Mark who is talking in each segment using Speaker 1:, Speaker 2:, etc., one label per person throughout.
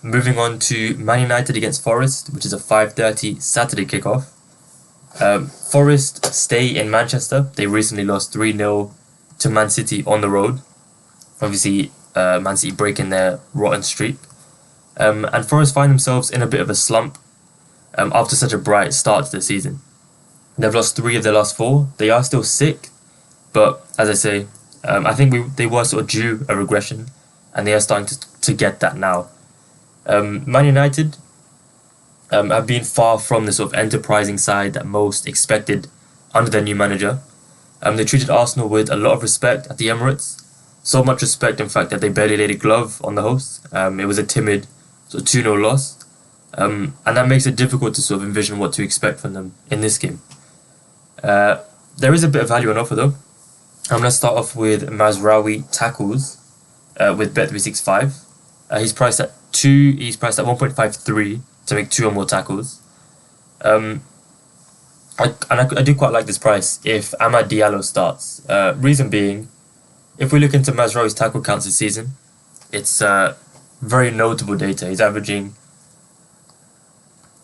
Speaker 1: Moving on to Man United against Forest, which is a 5:30 Saturday kickoff. Forest stay in Manchester. They recently lost 3-0 to Man City on the road. Obviously, Man City breaking their rotten streak. And Forest find themselves in a bit of a slump after such a bright start to the season. They've lost 3 of their last 4. They are still sick, but as I say, I think they were sort of due a regression, and they are starting to get that now. Man United have been far from the sort of enterprising side that most expected under their new manager. They treated Arsenal with a lot of respect at the Emirates. So much respect, in fact, that they barely laid a glove on the hosts. It was a timid sort of 2-0 loss. And that makes it difficult to sort of envision what to expect from them in this game. There is a bit of value on offer though. I'm going to start off with Mazraoui tackles with Bet365. He's priced at 1.53 to make 2 or more tackles. I do quite like this price if Amad Diallo starts. Reason being, if we look into Mazraoui's tackle counts this season, it's very notable data. He's averaging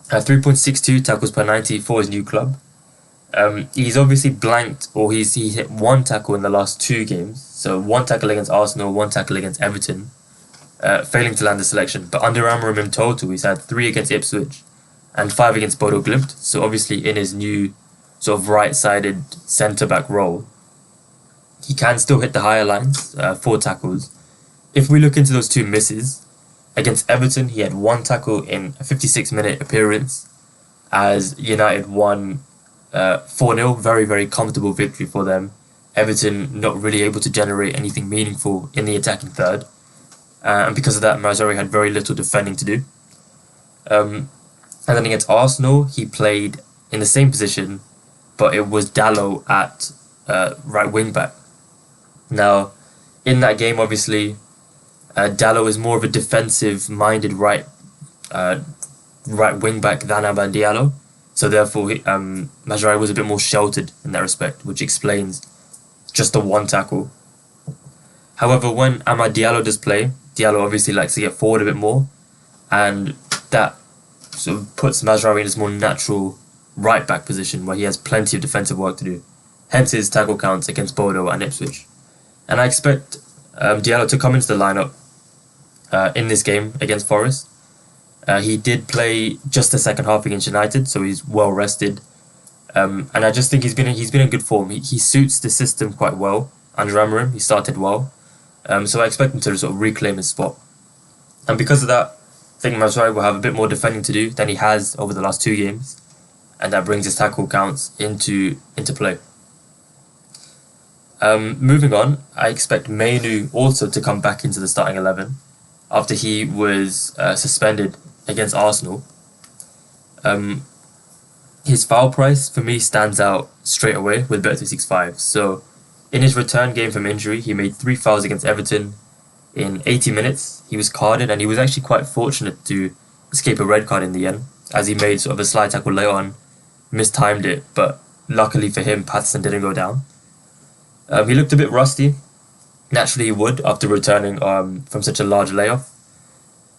Speaker 1: 3.62 tackles per 90 for his new club. He's obviously blanked, or he hit 1 tackle in the last 2 games. So 1 tackle against Arsenal, 1 tackle against Everton, failing to land the selection. But under Amorim in total, he's had 3 against Ipswich and 5 against Bodo Glimt. So obviously in his new sort of right-sided centre-back role, he can still hit the higher lines, 4 tackles. If we look into those 2 misses, against Everton, he had 1 tackle in a 56-minute appearance as United won 4-0. Very, very comfortable victory for them. Everton not really able to generate anything meaningful in the attacking third. And because of that, Mazraoui had very little defending to do. And then against Arsenal, he played in the same position, but it was Dalot at right wing back. Now, in that game, obviously, Dalot is more of a defensive-minded right wing back than Amad Diallo, so therefore Mazraoui was a bit more sheltered in that respect, which explains just the 1 tackle. However, when Amad Diallo does play, Diallo obviously likes to get forward a bit more, and that sort of puts Mazraoui in his more natural right back position where he has plenty of defensive work to do. Hence his tackle counts against Bodo and Ipswich. And I expect Diallo to come into the lineup in this game against Forest. He did play just the second half against United, so he's well rested. And I just think he's been in good form. He suits the system quite well under Amorim. He started well, so I expect him to sort of reclaim his spot. And because of that, I think Mazraoui will have a bit more defending to do than he has over the last 2 games, and that brings his tackle counts into play. Moving on, I expect Mainu also to come back into the starting 11 after he was suspended against Arsenal. His foul price for me stands out straight away with Bet365. So in his return game from injury, he made 3 fouls against Everton in 80 minutes. He was carded, and he was actually quite fortunate to escape a red card in the end, as he made sort of a slide tackle late on, mistimed it, but luckily for him, Patterson didn't go down. He looked a bit rusty. Naturally he would after returning from such a large layoff.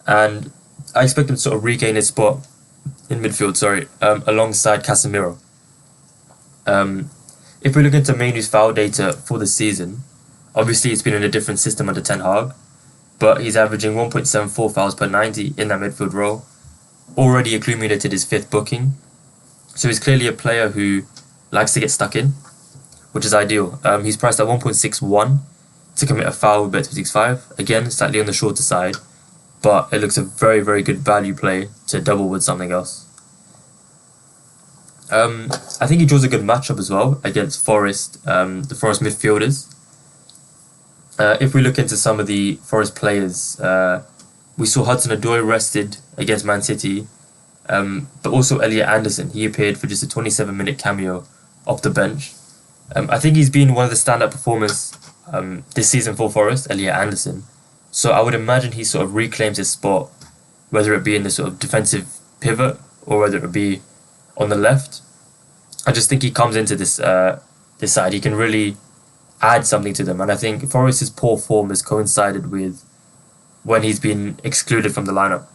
Speaker 1: And I expect him to sort of regain his spot in midfield, alongside Casemiro. If we look into Mainu's foul data for the season, obviously it's been in a different system under Ten Hag, but he's averaging 1.74 fouls per 90 in that midfield role. Already accumulated his 5th booking. So he's clearly a player who likes to get stuck in, which is ideal. He's priced at 1.61 to commit a foul with Bet365. Again, slightly on the shorter side, but it looks a very, very good value play to double with something else. I think he draws a good matchup as well against Forest, the Forest midfielders. If we look into some of the Forest players, we saw Hudson-Odoi rested against Man City, but also Elliot Anderson. He appeared for just a 27-minute cameo off the bench. I think he's been one of the standout performers this season for Forest, Elliot Anderson. So I would imagine he sort of reclaims his spot, whether it be in the sort of defensive pivot or whether it be on the left. I just think he comes into this side. He can really add something to them. And I think Forest's poor form has coincided with when he's been excluded from the lineup.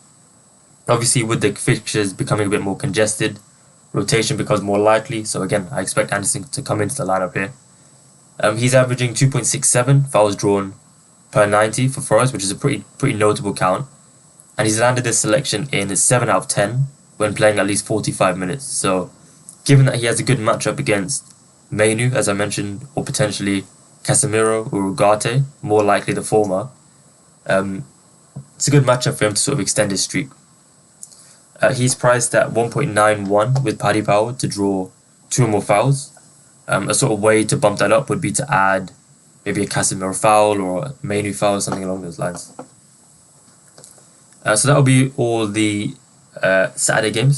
Speaker 1: Obviously, with the fixtures becoming a bit more congested, rotation becomes more likely. So again, I expect Anderson to come into the lineup here. He's averaging 2.67 fouls drawn per 90 for Forest, which is a pretty notable count. And he's landed this selection in 7 out of 10 when playing at least 45 minutes. So given that he has a good matchup against Mainu, as I mentioned, or potentially Casemiro or Ugarte, more likely the former, it's a good matchup for him to sort of extend his streak. He's priced at 1.91 with Paddy Power to draw 2 or more fouls. A sort of way to bump that up would be to add maybe a Casemiro foul or a Mainu foul, something along those lines. So that'll be all the Saturday games.